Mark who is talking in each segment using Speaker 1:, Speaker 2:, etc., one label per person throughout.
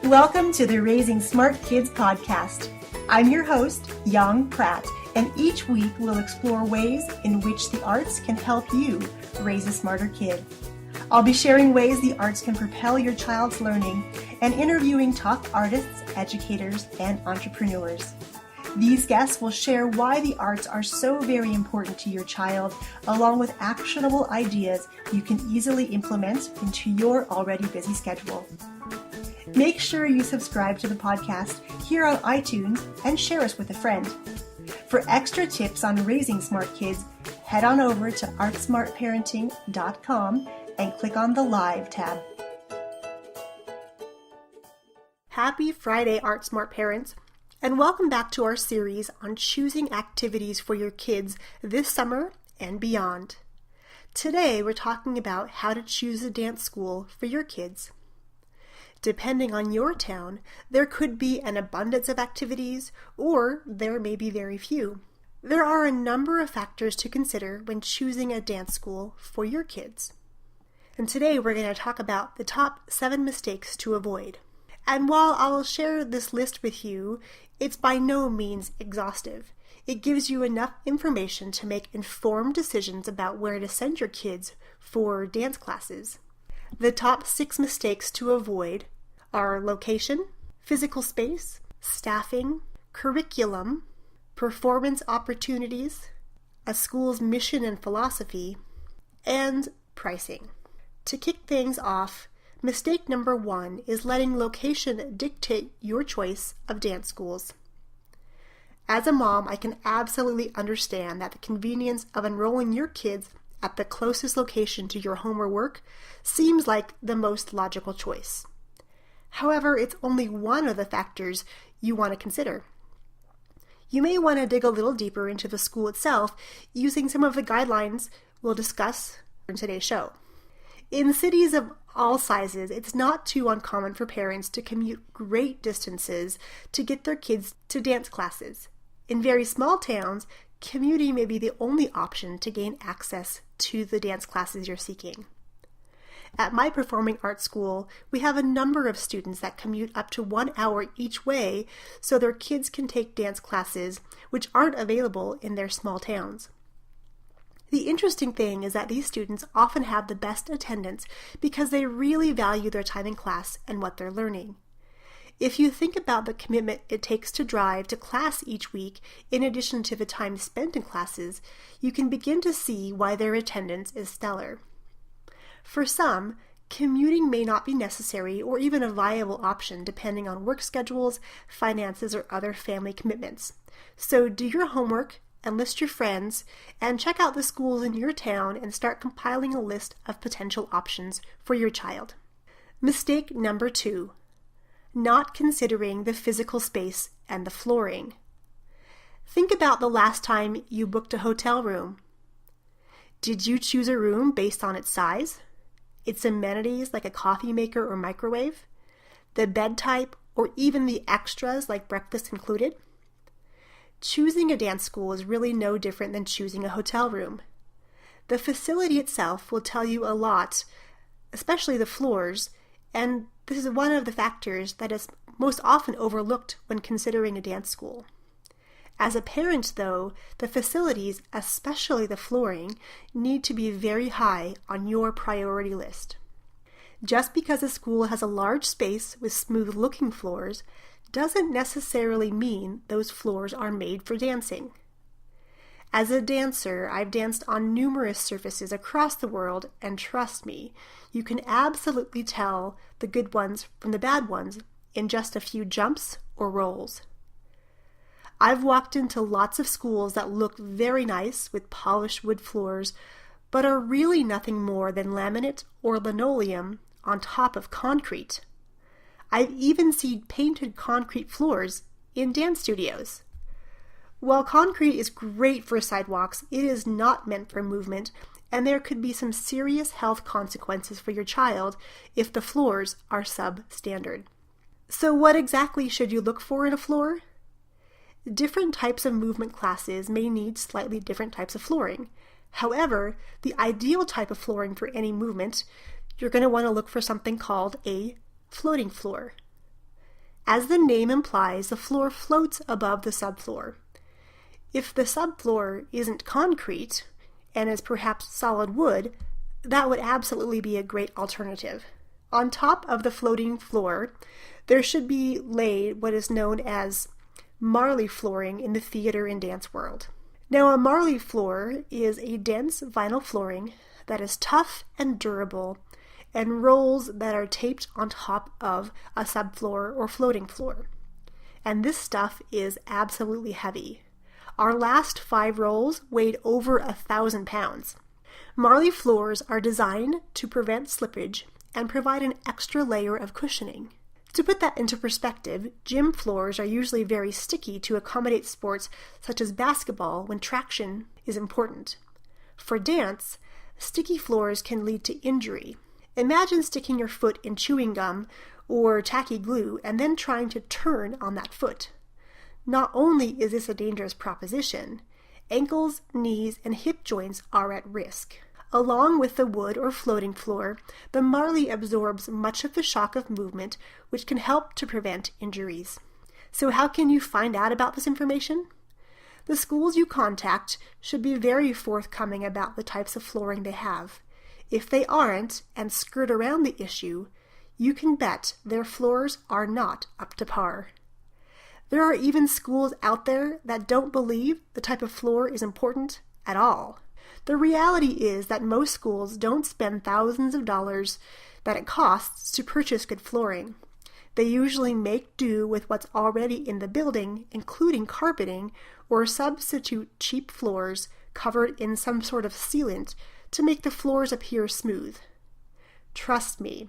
Speaker 1: Welcome to the Raising Smart Kids podcast. I'm your host, Yang Pratt, and each week we'll explore ways in which the arts can help you raise a smarter kid. I'll be sharing ways the arts can propel your child's learning and interviewing top artists, educators, and entrepreneurs. These guests will share why the arts are so very important to your child, along with actionable ideas you can easily implement into your already busy schedule. Make sure you subscribe to the podcast here on iTunes and share us with a friend. For extra tips on raising smart kids, head on over to artsmartparenting.com and click on the Live tab. Happy Friday, Art Smart parents, and welcome back to our series on choosing activities for your kids this summer and beyond. Today, we're talking about how to choose a dance school for your kids. Depending on your town, there could be an abundance of activities, or there may be very few. There are a number of factors to consider when choosing a dance school for your kids. And today we're going to talk about the top 7 mistakes to avoid. And while I'll share this list with you, it's by no means exhaustive. It gives you enough information to make informed decisions about where to send your kids for dance classes. The top 6 mistakes to avoid are location, physical space, staffing, curriculum, performance opportunities, a school's mission and philosophy, and pricing. To kick things off, mistake number 1 is letting location dictate your choice of dance schools. As a mom, I can absolutely understand that the convenience of enrolling your kids at the closest location to your home or work seems like the most logical choice. However, it's only one of the factors you want to consider. You may want to dig a little deeper into the school itself using some of the guidelines we'll discuss in today's show. In cities of all sizes, it's not too uncommon for parents to commute great distances to get their kids to dance classes. In very small towns, commuting may be the only option to gain access to the dance classes you're seeking. At my performing arts school, we have a number of students that commute up to 1 hour each way so their kids can take dance classes which aren't available in their small towns. The interesting thing is that these students often have the best attendance because they really value their time in class and what they're learning. If you think about the commitment it takes to drive to class each week, in addition to the time spent in classes, you can begin to see why their attendance is stellar. For some, commuting may not be necessary or even a viable option depending on work schedules, finances, or other family commitments. So do your homework, enlist your friends, and check out the schools in your town and start compiling a list of potential options for your child. Mistake number 2. Not considering the physical space and the flooring. Think about the last time you booked a hotel room. Did you choose a room based on its size, its amenities like a coffee maker or microwave, the bed type, or even the extras like breakfast included? Choosing a dance school is really no different than choosing a hotel room. The facility itself will tell you a lot, especially the floors, and this is one of the factors that is most often overlooked when considering a dance school. As a parent, though, the facilities, especially the flooring, need to be very high on your priority list. Just because a school has a large space with smooth-looking floors doesn't necessarily mean those floors are made for dancing. As a dancer, I've danced on numerous surfaces across the world, and trust me, you can absolutely tell the good ones from the bad ones in just a few jumps or rolls. I've walked into lots of schools that look very nice with polished wood floors, but are really nothing more than laminate or linoleum on top of concrete. I've even seen painted concrete floors in dance studios. While concrete is great for sidewalks, it is not meant for movement, and there could be some serious health consequences for your child if the floors are substandard. So what exactly should you look for in a floor? Different types of movement classes may need slightly different types of flooring. However, the ideal type of flooring for any movement, you're going to want to look for something called a floating floor. As the name implies, the floor floats above the subfloor. If the subfloor isn't concrete and is perhaps solid wood, that would absolutely be a great alternative. On top of the floating floor, there should be laid what is known as Marley flooring in the theater and dance world. Now, a Marley floor is a dense vinyl flooring that is tough and durable, and rolls that are taped on top of a subfloor or floating floor. And this stuff is absolutely heavy. Our last 5 rolls weighed over 1,000 pounds. Marley floors are designed to prevent slippage and provide an extra layer of cushioning. To put that into perspective, gym floors are usually very sticky to accommodate sports such as basketball when traction is important. For dance, sticky floors can lead to injury. Imagine sticking your foot in chewing gum or tacky glue and then trying to turn on that foot. Not only is this a dangerous proposition, ankles, knees, and hip joints are at risk. Along with the wood or floating floor, the Marley absorbs much of the shock of movement, which can help to prevent injuries. So how can you find out about this information? The schools you contact should be very forthcoming about the types of flooring they have. If they aren't and skirt around the issue, you can bet their floors are not up to par. There are even schools out there that don't believe the type of floor is important at all. The reality is that most schools don't spend thousands of dollars that it costs to purchase good flooring. They usually make do with what's already in the building, including carpeting, or substitute cheap floors covered in some sort of sealant to make the floors appear smooth. Trust me,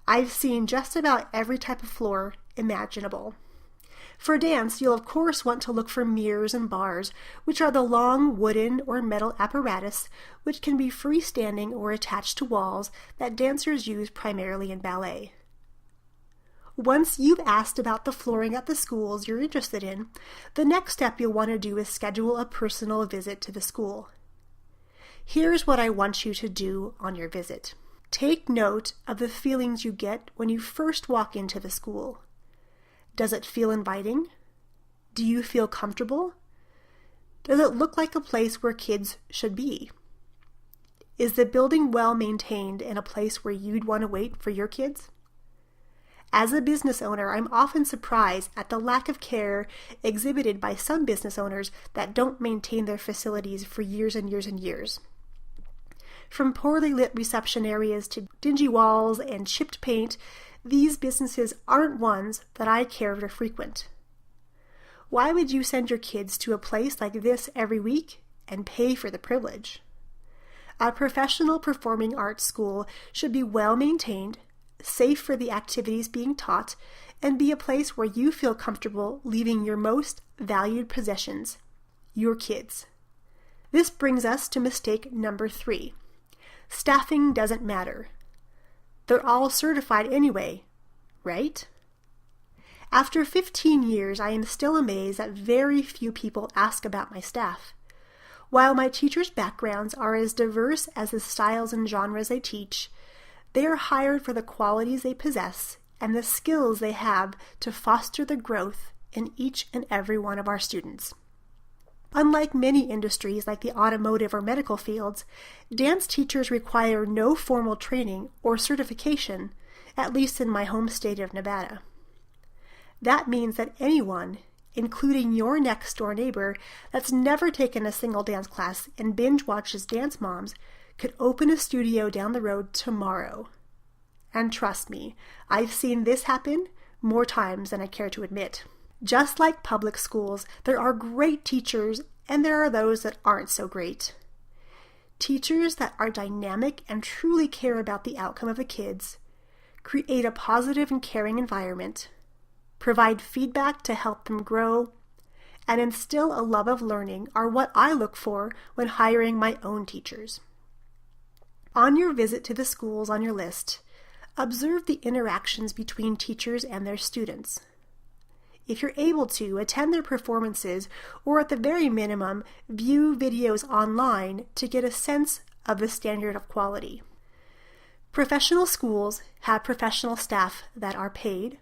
Speaker 1: I've seen just about every type of floor imaginable. For dance, you'll of course want to look for mirrors and bars, which are the long wooden or metal apparatus which can be freestanding or attached to walls that dancers use primarily in ballet. Once you've asked about the flooring at the schools you're interested in, the next step you'll want to do is schedule a personal visit to the school. Here's what I want you to do on your visit. Take note of the feelings you get when you first walk into the school. Does it feel inviting? Do you feel comfortable? Does it look like a place where kids should be? Is the building well maintained and a place where you'd want to wait for your kids? As a business owner, I'm often surprised at the lack of care exhibited by some business owners that don't maintain their facilities for years and years and years. From poorly lit reception areas to dingy walls and chipped paint, these businesses aren't ones that I care to frequent. Why would you send your kids to a place like this every week and pay for the privilege? A professional performing arts school should be well maintained, safe for the activities being taught, and be a place where you feel comfortable leaving your most valued possessions, your kids. This brings us to mistake number 3. Staffing doesn't matter. They're all certified anyway, right? After 15 years, I am still amazed that very few people ask about my staff. While my teachers' backgrounds are as diverse as the styles and genres they teach, they are hired for the qualities they possess and the skills they have to foster the growth in each and every one of our students. Unlike many industries like the automotive or medical fields, dance teachers require no formal training or certification, at least in my home state of Nevada. That means that anyone, including your next-door neighbor that's never taken a single dance class and binge watches Dance Moms, could open a studio down the road tomorrow. And trust me, I've seen this happen more times than I care to admit. Just like public schools, there are great teachers and there are those that aren't so great. Teachers that are dynamic and truly care about the outcome of the kids, create a positive and caring environment, provide feedback to help them grow, and instill a love of learning are what I look for when hiring my own teachers. On your visit to the schools on your list, observe the interactions between teachers and their students. If you're able to, attend their performances or at the very minimum, view videos online to get a sense of the standard of quality. Professional schools have professional staff that are paid,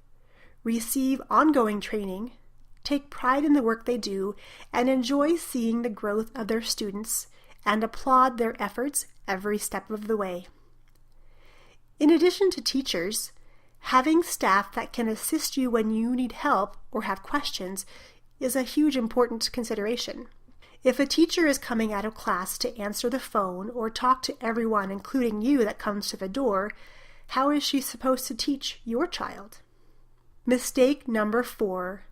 Speaker 1: receive ongoing training, take pride in the work they do, and enjoy seeing the growth of their students and applaud their efforts every step of the way. In addition to teachers, having staff that can assist you when you need help or have questions is a huge important consideration. If a teacher is coming out of class to answer the phone or talk to everyone, including you, that comes to the door, how is she supposed to teach your child? Mistake number 4,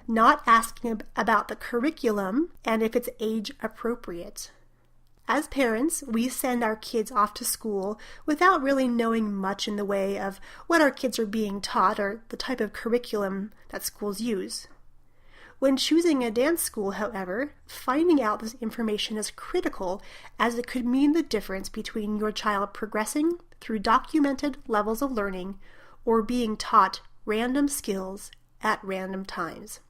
Speaker 1: not asking about the curriculum and if it's age appropriate. As parents, we send our kids off to school without really knowing much in the way of what our kids are being taught or the type of curriculum that schools use. When choosing a dance school, however, finding out this information is critical, as it could mean the difference between your child progressing through documented levels of learning or being taught random skills at random times.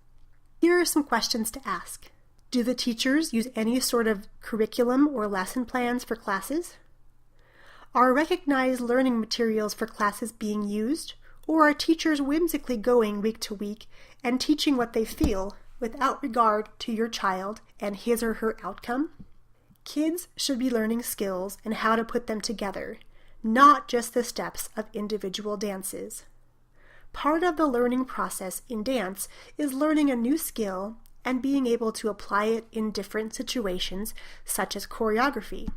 Speaker 1: Here are some questions to ask. Do the teachers use any sort of curriculum or lesson plans for classes? Are recognized learning materials for classes being used, or are teachers whimsically going week to week and teaching what they feel without regard to your child and his or her outcome? Kids should be learning skills and how to put them together, not just the steps of individual dances. Part of the learning process in dance is learning a new skill and being able to apply it in different situations, such as choreography.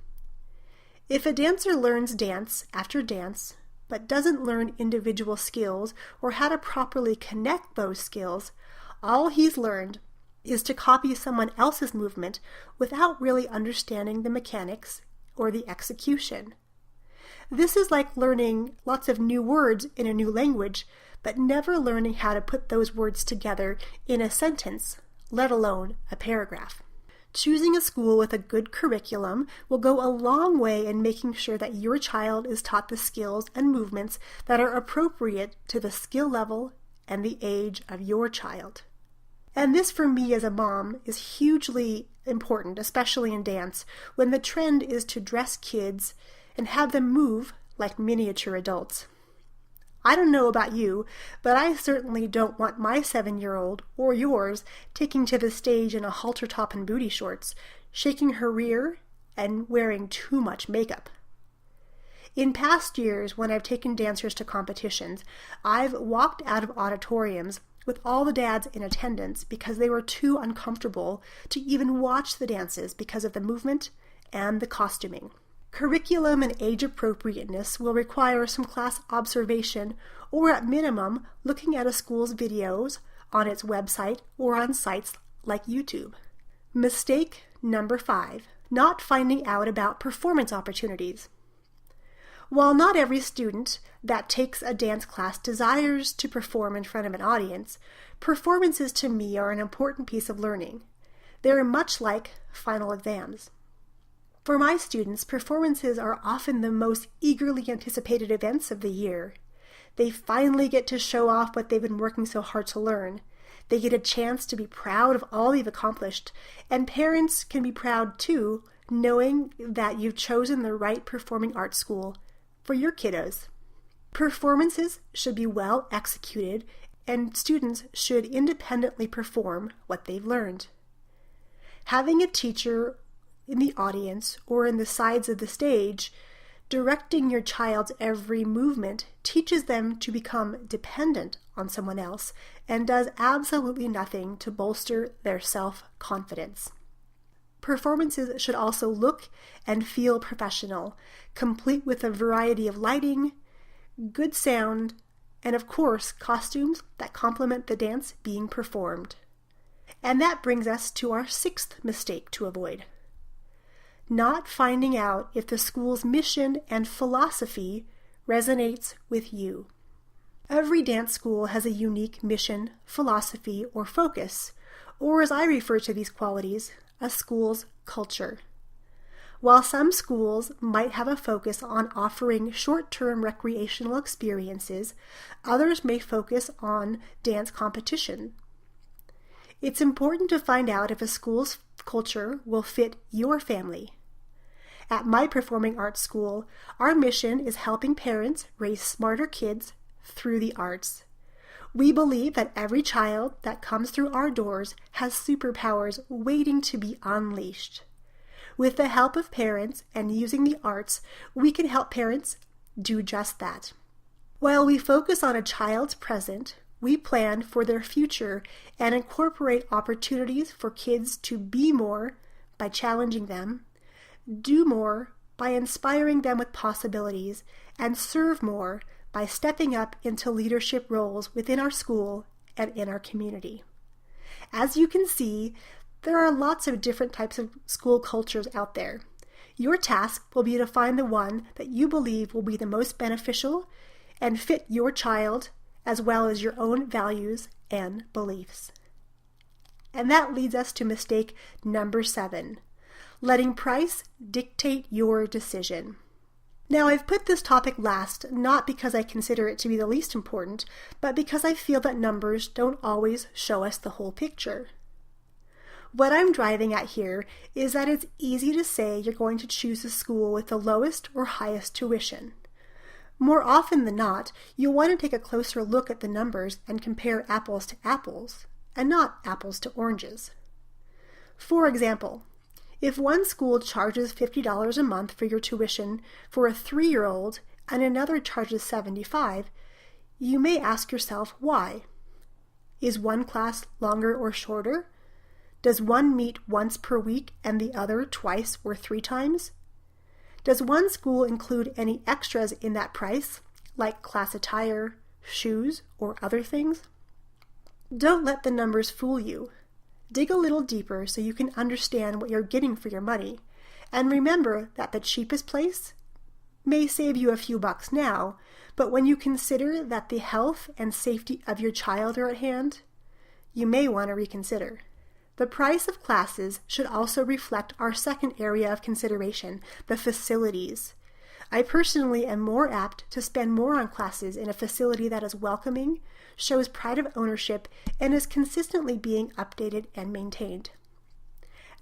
Speaker 1: If a dancer learns dance after dance, but doesn't learn individual skills or how to properly connect those skills, all he's learned is to copy someone else's movement without really understanding the mechanics or the execution. This is like learning lots of new words in a new language, but never learning how to put those words together in a sentence, let alone a paragraph. Choosing a school with a good curriculum will go a long way in making sure that your child is taught the skills and movements that are appropriate to the skill level and the age of your child. And this, for me as a mom, is hugely important, especially in dance, when the trend is to dress kids and have them move like miniature adults. I don't know about you, but I certainly don't want my 7-year-old, or yours, taking to the stage in a halter top and booty shorts, shaking her rear, and wearing too much makeup. In past years, when I've taken dancers to competitions, I've walked out of auditoriums with all the dads in attendance because they were too uncomfortable to even watch the dances because of the movement and the costuming. Curriculum and age appropriateness will require some class observation, or at minimum, looking at a school's videos on its website or on sites like YouTube. Mistake number 5, not finding out about performance opportunities. While not every student that takes a dance class desires to perform in front of an audience, performances to me are an important piece of learning. They are much like final exams. For my students, performances are often the most eagerly anticipated events of the year. They finally get to show off what they've been working so hard to learn. They get a chance to be proud of all they've accomplished, and parents can be proud too, knowing that you've chosen the right performing arts school for your kiddos. Performances should be well executed, and students should independently perform what they've learned. Having a teacher in the audience or in the sides of the stage, directing your child's every movement teaches them to become dependent on someone else and does absolutely nothing to bolster their self-confidence. Performances should also look and feel professional, complete with a variety of lighting, good sound, and of course, costumes that complement the dance being performed. And that brings us to our 6th mistake to avoid. Not finding out if the school's mission and philosophy resonates with you. Every dance school has a unique mission, philosophy, or focus, or as I refer to these qualities, a school's culture. While some schools might have a focus on offering short-term recreational experiences, others may focus on dance competition. It's important to find out if a school's culture will fit your family. At my performing arts school, our mission is helping parents raise smarter kids through the arts. We believe that every child that comes through our doors has superpowers waiting to be unleashed. With the help of parents and using the arts, we can help parents do just that. While we focus on a child's present, we plan for their future and incorporate opportunities for kids to be more by challenging them, do more by inspiring them with possibilities, and serve more by stepping up into leadership roles within our school and in our community. As you can see, there are lots of different types of school cultures out there. Your task will be to find the one that you believe will be the most beneficial and fit your child as well as your own values and beliefs. And that leads us to mistake number 7. Letting price dictate your decision. Now, I've put this topic last, not because I consider it to be the least important, but because I feel that numbers don't always show us the whole picture. What I'm driving at here is that it's easy to say you're going to choose a school with the lowest or highest tuition. More often than not, you'll want to take a closer look at the numbers and compare apples to apples, and not apples to oranges. For example, if one school charges $50 a month for your tuition for a 3-year-old and another charges $75, you may ask yourself why. Is one class longer or shorter? Does one meet once per week and the other twice or 3 times? Does one school include any extras in that price, like class attire, shoes, or other things? Don't let the numbers fool you. Dig a little deeper so you can understand what you're getting for your money, and remember that the cheapest place may save you a few bucks now, but when you consider that the health and safety of your child are at hand, you may want to reconsider. The price of classes should also reflect our second area of consideration, the facilities. I personally am more apt to spend more on classes in a facility that is welcoming, shows pride of ownership, and is consistently being updated and maintained.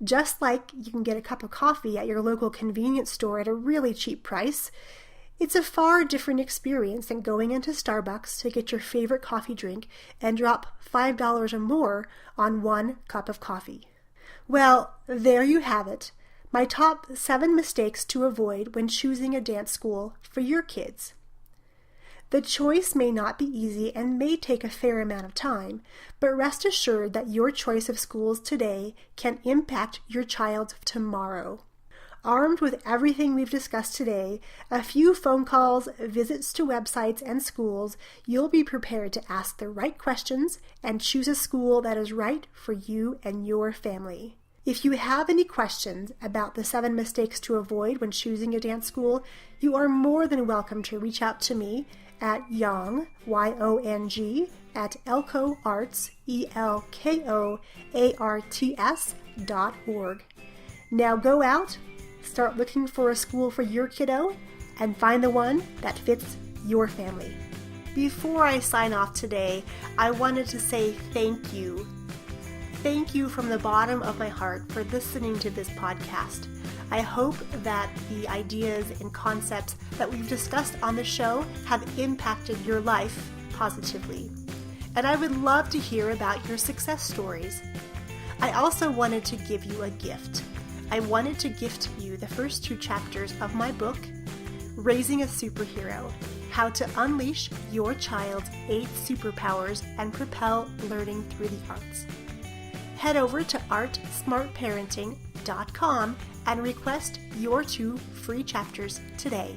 Speaker 1: Just like you can get a cup of coffee at your local convenience store at a really cheap price, it's a far different experience than going into Starbucks to get your favorite coffee drink and drop $5 or more on one cup of coffee. Well, there you have it. My top 7 mistakes to avoid when choosing a dance school for your kids. The choice may not be easy and may take a fair amount of time, but rest assured that your choice of schools today can impact your child's tomorrow. Armed with everything we've discussed today, a few phone calls, visits to websites and schools, you'll be prepared to ask the right questions and choose a school that is right for you and your family. If you have any questions about the 7 mistakes to avoid when choosing a dance school, you are more than welcome to reach out to me at Yong, Y-O-N-G, at elkoarts, ELKOARTS.org. Now go out, start looking for a school for your kiddo, and find the one that fits your family. Before I sign off today, I wanted to say thank you. Thank you from the bottom of my heart for listening to this podcast. I hope that the ideas and concepts that we've discussed on the show have impacted your life positively. And I would love to hear about your success stories. I also wanted to give you a gift. I wanted to gift you the first 2 chapters of my book, Raising a Superhero: How to Unleash Your Child's 8 Superpowers and Propel Learning Through the Arts. Head over to artsmartparenting.com and request your 2 free chapters today.